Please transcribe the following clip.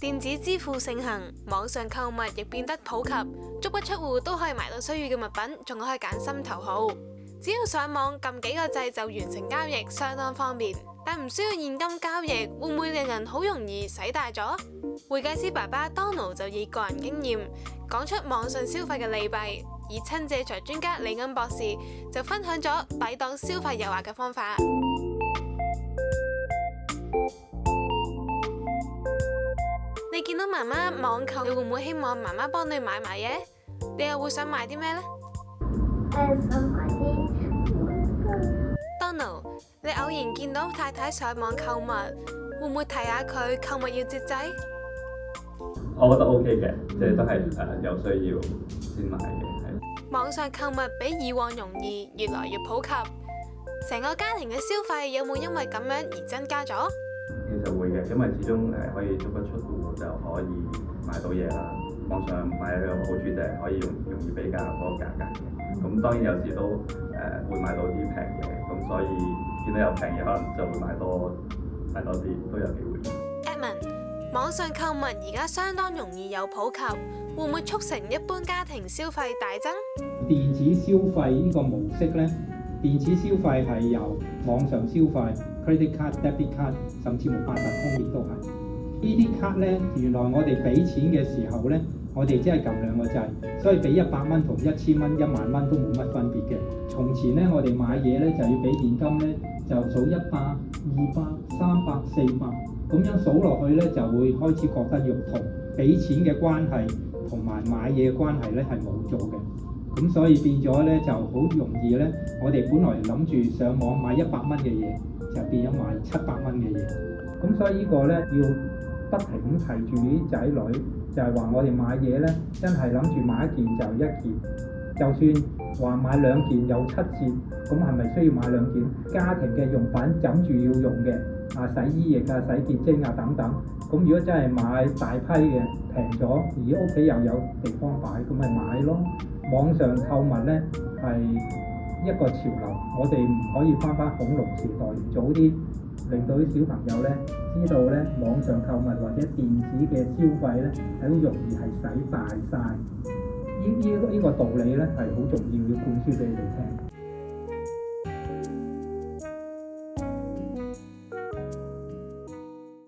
電子支付盛行，網上購物亦變得普及，足不出戶都可以買到需要嘅物品，仲可以揀心頭好。只要上網撳幾個掣就完成交易，相當方便。但唔需要現金交易，會唔會令人好容易使大咗？會計師爸爸 Donald 就以個人經驗講出網上消費嘅利弊，而親借財專家李恩博士就分享咗抵擋消費誘惑嘅方法。你見到媽媽網購，你會唔會希望媽媽幫你買埋嘢？你又會想買啲咩呢？Donald， 你偶然見到太太上網購物，會唔會提下佢購物要節制？我覺得 OK 嘅，即係都係有需要先買嘅。網上購物比以往容易，越來越普及，成個家庭嘅消費有冇因為咁樣而增加咗？其實會嘅，因為始終可以足不出戶就可以買到嘢啦。網上買嘅好處就係可以容易比較嗰個價格嘅。咁當然有時都會買到啲平嘢，咁所以見到有平嘢可能就會買多啲，都有機會。Edmond， 網上購物而家相當容易又普及，會唔會促成一般家庭消費大增？電子消費呢個模式呢，電子消費係由網上消費 credit card、debit card， 甚至乎八達通亦都係。呢啲卡呢，原來我哋俾錢嘅時候呢，我哋只係撳兩個掣，所以俾100蚊同1000蚊、1萬蚊都冇乜分別嘅。從前呢，我哋買嘢呢就要俾現金呢，就數100、200、300、400，咁樣數落去呢，就會開始覺得肉痛，俾錢嘅關係同埋買嘢嘅關係呢係冇咗嘅。咁所以變咗呢，就好容易呢，我哋本來諗住上網買100蚊嘅嘢，就變咗買700蚊嘅嘢。咁所以呢個呢，要不停咁提住啲仔女，就係話我哋買嘢呢，真係諗住買一件就1件，就算話買2件有7折，咁係咪需要買2件？家庭嘅用品枕住要用嘅，洗衣液啊、洗潔精啊等等，咁如果真係買大批嘅平咗，而屋企又有地方擺，咁咪買咯。網上購物呢係一個潮流，我哋唔可以返恐龍時代，早啲令到啲小朋友呢知道呢網上購物或者電子嘅消費呢係好容易係使大晒。呢個道理呢係好重要，要灌輸俾你哋聽。